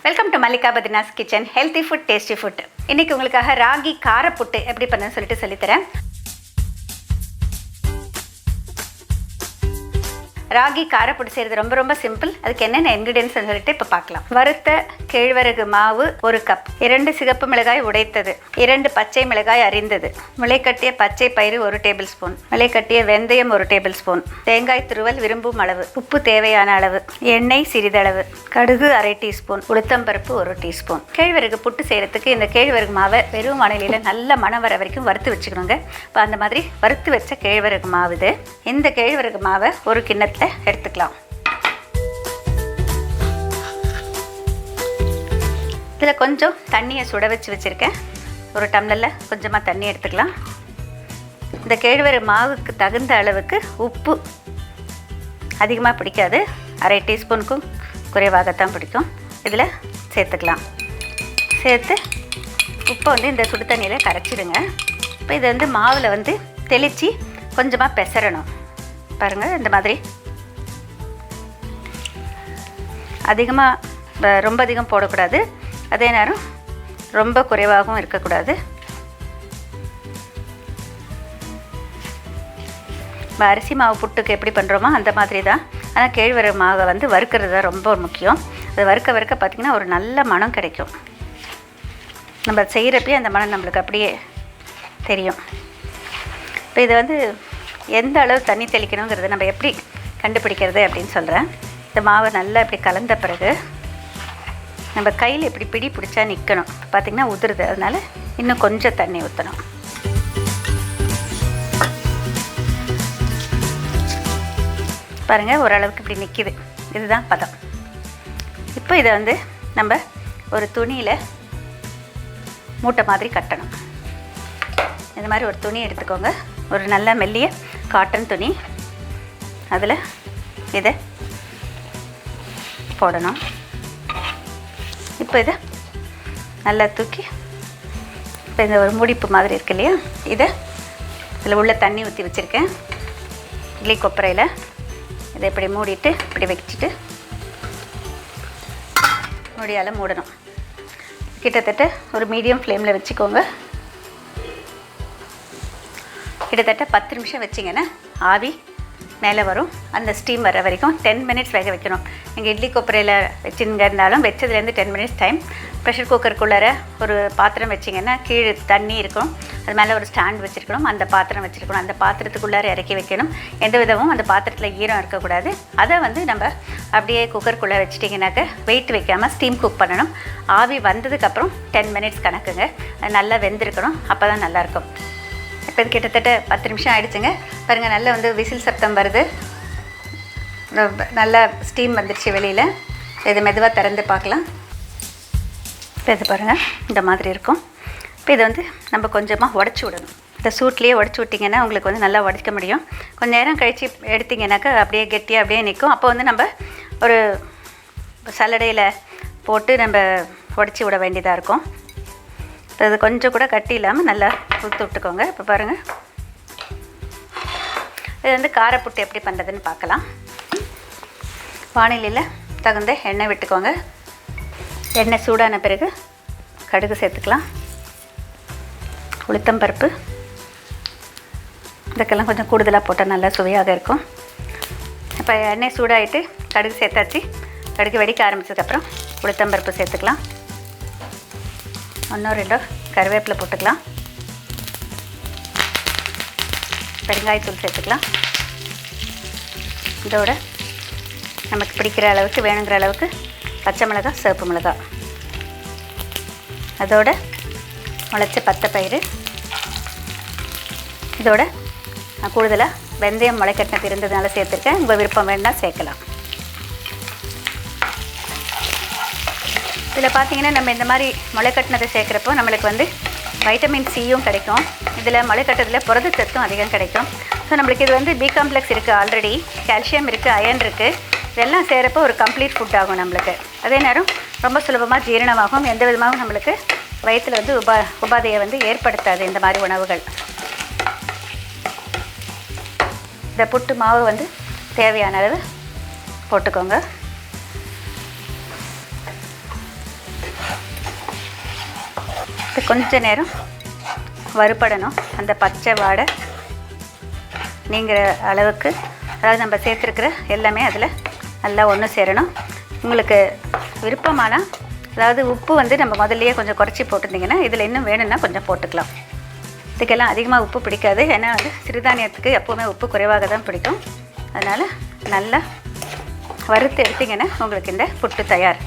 Welcome to Mallika Badrinath kitchen. Healthy food, tasty food. இன்றைக்கி உங்களுக்காக ராகி காரப்புட்டு எப்படி பண்ணணும்னு சொல்லிட்டு சொல்லித்தரேன். ராகி காரப்புட்டு செய்கிறது ரொம்ப ரொம்ப சிம்பிள். அதுக்கு என்னென்ன இன்க்ரீடியன்ஸ் சொல்லிட்டு இப்போ பார்க்கலாம். வறுத்த கேழ்வரகு மாவு 1 கப், 2 சிகப்பு மிளகாய் உடைத்தது, 2 பச்சை மிளகாய் அரிந்தது, முளைக்கட்டிய பச்சை பயிறு 1 டேபிள் ஸ்பூன், முளைக்கட்டிய வெந்தயம் 1 டேபிள் ஸ்பூன், தேங்காய் துருவல் விரும்பும் அளவு, உப்பு தேவையான அளவு, எண்ணெய் சிறிதளவு, கடுகு 1/2 டீஸ்பூன், உளுத்தம்பருப்பு 1 டீஸ்பூன். கேழ்வரகு புட்டு செய்கிறதுக்கு இந்த கேழ்வரகு மாவை வெறும் வானிலையில் நல்ல மணம் வர வரைக்கும் வறுத்து வச்சுக்கணுங்க. இப்போ அந்த மாதிரி வறுத்து வச்ச கேழ்வரகு மாவு இது. இந்த கேழ்வரகு மாவை ஒரு கிண்ணத்தில் எடுத்துக்கலாம். இதில் கொஞ்சம் தண்ணியை சுட வச்சுருக்கேன். ஒரு டம்ளரில் கொஞ்சமாக தண்ணி எடுத்துக்கலாம். இந்த கேழ்வரகு மாவுக்கு தகுந்த அளவுக்கு உப்பு அதிகமாக பிடிக்காது, 1/2 டீஸ்பூனுக்கும் குறைவாகத்தான் பிடிக்கும். இதில் சேர்த்துக்கலாம். சேர்த்து உப்பை இந்த சுடு தண்ணியில் கரைச்சிடுங்க. இப்போ இதை மாவில் தெளித்து கொஞ்சமாக பெசரணும். பாருங்கள், இந்த மாதிரி ரொம்ப அதிகம் போடக்கூடாது, அதே நேரம் ரொம்ப குறைவாகவும் இருக்கக்கூடாது. அரிசி மாவு புட்டுக்கு எப்படி பண்ணுறோமோ அந்த மாதிரி தான். ஆனால் கேழ்வரகு மாவை வறுக்கிறது தான் ரொம்ப முக்கியம். அது வறுக்க வறுக்க பார்த்திங்கன்னா ஒரு நல்ல மனம் கிடைக்கும். நம்ம செய்கிறப்பே அந்த மனம் நம்மளுக்கு அப்படியே தெரியும். இப்போ இதை எந்த அளவு தண்ணி தெளிக்கணுங்கிறத நம்ம எப்படி கண்டுபிடிக்கிறது அப்படின்னு சொல்கிறேன். இந்த மாவை நல்லா இப்படி கலந்த பிறகு நம்ம கையில் இப்படி பிடி பிடிச்சா நிற்கணும். பார்த்திங்கன்னா உதிருது, அதனால் இன்னும் கொஞ்சம் தண்ணி ஊற்றணும். பாருங்கள், ஓரளவுக்கு இப்படி நிற்கிது. இதுதான் பதம். இப்போ இதை நம்ம ஒரு துணியில் மூட்டை மாதிரி கட்டணும். இந்த மாதிரி ஒரு துணி எடுத்துக்கோங்க, ஒரு நல்ல மெல்லிய காட்டன் துணி. அதில் இதை போடணும். இப்போ இதை நல்லா தூக்கி, இப்போ இந்த ஒரு முடிப்பு மாதிரி இருக்கு இல்லையா, இதில் உள்ள தண்ணி ஊற்றி வச்சுருக்கேன் இட்லி கொப்பரையில். இதை இப்படி மூடிட்டு இப்படி வச்சுட்டு மூடியால் மூடணும். கிட்டத்தட்ட ஒரு மீடியம் ஃப்ளேமில் வச்சுக்கோங்க. கிட்டத்தட்ட 10 நிமிஷம் வச்சிங்கன்னா ஆவி மேலே வரும். அந்த ஸ்டீம் வர வரைக்கும் 10 மினிட்ஸ் வேக வைக்கணும். நீங்கள் இட்லி கொப்பரையில் வச்சுங்க இருந்தாலும் வச்சதுலேருந்து 10 மினிட்ஸ் டைம். ப்ரெஷர் குக்கருக்குள்ளார ஒரு பாத்திரம் வச்சிங்கன்னா கீழே தண்ணி இருக்கும், அது மேலே ஒரு ஸ்டாண்ட் வச்சுருக்கணும், அந்த பாத்திரம் வச்சுருக்கணும். அந்த பாத்திரத்துக்குள்ளார இறக்கி வைக்கணும். எந்த விதமும் அந்த பாத்திரத்தில் ஈரம் இருக்கக்கூடாது. அதை நம்ம அப்படியே குக்கருக்குள்ளே வச்சிட்டிங்கனாக்க வெயிட் வைக்காமல் ஸ்டீம் குக் பண்ணணும். ஆவி வந்ததுக்கப்புறம் 10 மினிட்ஸ் கணக்குங்க. அது நல்லா வெந்திருக்கணும், அப்போ தான் நல்லாயிருக்கும். இப்போ இது கிட்டத்தட்ட 10 நிமிஷம் ஆகிடுச்சுங்க. பாருங்கள், நல்லா விசில் சத்தம் வருது, நல்லா ஸ்டீம் வந்துடுச்சு வெளியில். இது மெதுவாக திறந்து பார்க்கலாம். இப்போ இது பாருங்கள், இந்த மாதிரி இருக்கும். இப்போ இதை நம்ம கொஞ்சமாக உடச்சி விடணும். இந்த சூட்லேயே உடச்சி விட்டிங்கன்னா உங்களுக்கு நல்லா உடைக்க முடியும். கொஞ்சம் நேரம் கழித்து எடுத்திங்கனாக்கா அப்படியே கெட்டியாக அப்படியே நிற்கும். அப்போ நம்ம ஒரு சல்லடையில் போட்டு நம்ம உடச்சி விட வேண்டியதாக இருக்கும். இப்போ அது கொஞ்சம் கூட கட்டி இல்லாமல் நல்லா ஊற்றி விட்டுக்கோங்க. இப்போ பாருங்கள், இது காரப்புட்டு எப்படி பண்ணுறதுன்னு பார்க்கலாம். வானிலையில் தகுந்த எண்ணெய் விட்டுக்கோங்க. எண்ணெய் சூடான பிறகு கடுகு சேர்த்துக்கலாம், உளுத்தம்பருப்பு. இதுக்கெல்லாம் கொஞ்சம் கூடுதலாக போட்டால் நல்லா சுவையாக இருக்கும். இப்போ எண்ணெய் சூடாகிட்டு கடுகு சேர்த்தாச்சு. கடுகு வெடிக்க ஆரம்பித்ததுக்கப்புறம் உளுத்தம்பருப்பு சேர்த்துக்கலாம். 1-2 கருவேப்பிலை போட்டுக்கலாம். பெருங்காயத்தூள் சேர்த்துக்கலாம். இதோட நமக்கு பிடிக்கிற அளவுக்கு வேணுங்கிற அளவுக்கு பச்சை மிளகாய், சிவப்பு மிளகாய், அதோட முளைச்ச பச்சை பயிறு. இதோட நான் கூடுதலாக வெந்தயம் முளைக்கட்டினது இருந்ததுனால சேர்த்துருக்கேன். உங்கள் விருப்பம் வேணுன்னா சேர்க்கலாம். இதில் பார்த்திங்கன்னா நம்ம இந்த மாதிரி முளைக்கட்டினதை சேர்க்குறப்போ நம்மளுக்கு வைட்டமின் சியும் கிடைக்கும். இதில் முளைக்கட்டதில் புரதச்சத்தும் அதிகம் கிடைக்கும். ஸோ நம்மளுக்கு இது பி காம்ப்ளெக்ஸ் இருக்குது, ஆல்ரெடி கால்சியம் இருக்குது, அயன் இருக்குது. இதெல்லாம் செய்கிறப்போ ஒரு கம்ப்ளீட் ஃபுட் ஆகும் நம்மளுக்கு. அதே நேரம் ரொம்ப சுலபமாக ஜீரணமாகும். எந்த விதமாகவும் நம்மளுக்கு வயிற்றில் உபாதையை ஏற்படுத்தாது இந்த மாதிரி உணவுகள். இந்த புட்டு மாவு தேவையான அளவு போட்டுக்கோங்க. இது கொஞ்ச நேரம் வறுபடணும். அந்த பச்சை வாடை நீங்கிற அளவுக்கு, அதாவது நம்ம சேர்த்துருக்கிற எல்லாமே அதில் நல்லா ஒன்று சேரணும். உங்களுக்கு விருப்பமான, அதாவது உப்பு வந்து நம்ம முதல்லையே கொஞ்சம் குறைச்சி போட்டிருந்தீங்கன்னா இதில் இன்னும் வேணும்னா கொஞ்சம் போட்டுக்கலாம். இதுக்கெல்லாம் அதிகமாக உப்பு பிடிக்காது, ஏன்னா வந்து சிறுதானியத்துக்கு எப்போவுமே உப்பு குறைவாக தான் பிடிக்கும். அதனால் நல்லா வறுத்து எடுத்திங்கன்னா உங்களுக்கு இந்த புட்டு தயார்.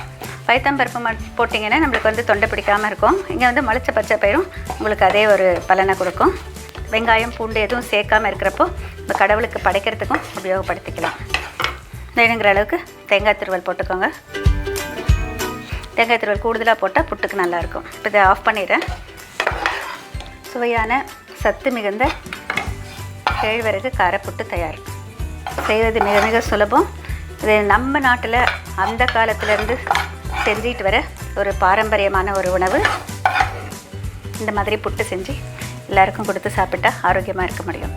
பைத்தம்பருப்பு போட்டிங்கன்னா நம்மளுக்கு வந்து தொண்டை பிடிக்காமல் இருக்கும். இங்கே வந்து முளைச்ச பச்சை பயிரும் உங்களுக்கு அதே ஒரு பலனை கொடுக்கும். வெங்காயம் பூண்டு எதுவும் சேர்க்காமல் இருக்கிறப்போ நம்ம கடவுளுக்கு படைக்கிறதுக்கும் உபயோகப்படுத்திக்கலாம். வேணுங்கிற அளவுக்கு தேங்காய் துருவல் போட்டுக்கோங்க. தேங்காய் துருவல் கூடுதலாக போட்டால் புட்டுக்கு நல்லாயிருக்கும். இப்போ இதை ஆஃப் பண்ணிடுறேன். சுவையான சத்து மிகுந்த கேழ்வரகு காரப்புட்டு தயார். செய்வது மிக மிக சுலபம். இது நம்ம நாட்டில் அந்த காலத்திலேருந்து செஞ்சிட்டு வர ஒரு பாரம்பரியமான ஒரு உணவு. இந்த மாதிரி புட்டு செஞ்சு எல்லாருக்கும் கொடுத்து சாப்பிட்டா ஆரோக்கியமாக இருக்க முடியும்.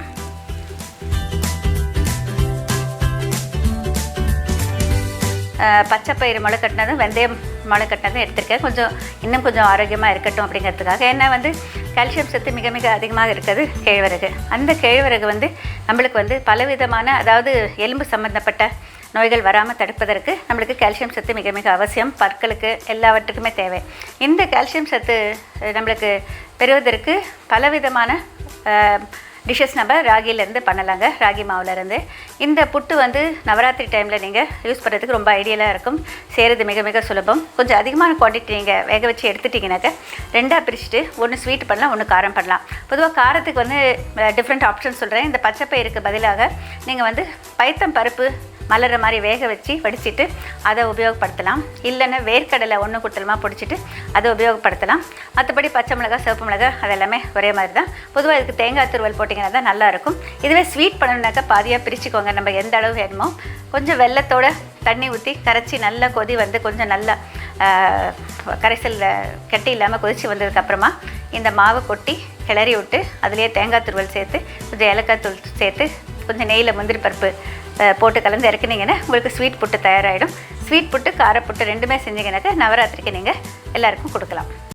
பச்சைப்பயிறு முளை கட்டினதும் வெந்தயம் முளை கட்டினதும் எடுத்திருக்கேன். இன்னும் கொஞ்சம் ஆரோக்கியமாக இருக்கட்டும் அப்படிங்கிறதுக்காக. ஏன்னா வந்து கால்சியம் சத்து மிக மிக அதிகமாக இருக்குது கேழ்வரகு. அந்த கேழ்வரகு வந்து நம்மளுக்கு வந்து பலவிதமான, அதாவது எலும்பு சம்மந்தப்பட்ட நோய்கள் வராமல் தடுப்பதற்கு நம்மளுக்கு கால்சியம் சத்து மிக மிக அவசியம். பற்களுக்கு எல்லாவற்றுக்குமே தேவை. இந்த கால்சியம் சத்து நம்மளுக்கு பெறுவதற்கு பலவிதமான டிஷ்ஷஸ் நம்ம ராகிலேருந்து பண்ணலாங்க. ராகி மாவுலேருந்து இந்த புட்டு வந்து நவராத்திரி டைமில் நீங்கள் யூஸ் பண்ணுறதுக்கு ரொம்ப ஐடியலாக இருக்கும். செய்கிறது மிக மிக சுலபம். கொஞ்சம் அதிகமான குவான்டிட்டி நீங்கள் வேக வச்சு எடுத்துட்டிங்கனாக்க ரெண்டாக பிரிச்சுட்டு ஒன்று ஸ்வீட் பண்ணலாம், ஒன்று காரம் பண்ணலாம். பொதுவாக காரத்துக்கு வந்து டிஃப்ரெண்ட் ஆப்ஷன் சொல்கிறேன். இந்த பச்சைப்பயிருக்கு பதிலாக நீங்கள் வந்து பைத்தம் பருப்பு மலர்ற மாதிரி வேக வச்சு வடிச்சிட்டு அதை உபயோகப்படுத்தலாம். இல்லைன்னா வேர்க்கடலை ஒன்று குட்டலமாக பிடிச்சிட்டு அதை உபயோகப்படுத்தலாம். மற்றபடி பச்சை மிளகாய், சிவப்பு மிளகாய் அதெல்லாமே ஒரே மாதிரி தான். பொதுவாக இதுக்கு தேங்காய் துருவல் போட்டிங்கன்னா தான் நல்லாயிருக்கும். இதுவே ஸ்வீட் பண்ணணுனாக்கா பாதியாக பிரிச்சுக்கோங்க. நம்ம எந்த அளவு வேணுமோ கொஞ்சம் வெல்லத்தோட தண்ணி ஊற்றி கரைச்சி நல்லா கொதி வந்து கொஞ்சம் நல்லா கரைசலில் கட்டி இல்லாமல் கொதித்து வந்ததுக்கப்புறமா இந்த மாவை கொட்டி கிளறி விட்டு அதுலேயே தேங்காய் துருவல் சேர்த்து கொஞ்சம் ஏலக்காய் தூள் சேர்த்து கொஞ்சம் நெய்யில் முந்திரி பருப்பு போட்டு கலந்து இறக்குனீங்கன்னா உங்களுக்கு ஸ்வீட் புட்டு தயாராகிடும். ஸ்வீட் புட்டு காரப்புட்டு ரெண்டுமே செஞ்சீங்கன்னாக்கா நவராத்திரிக்கு நீங்கள் எல்லாருக்கும் கொடுக்கலாம்.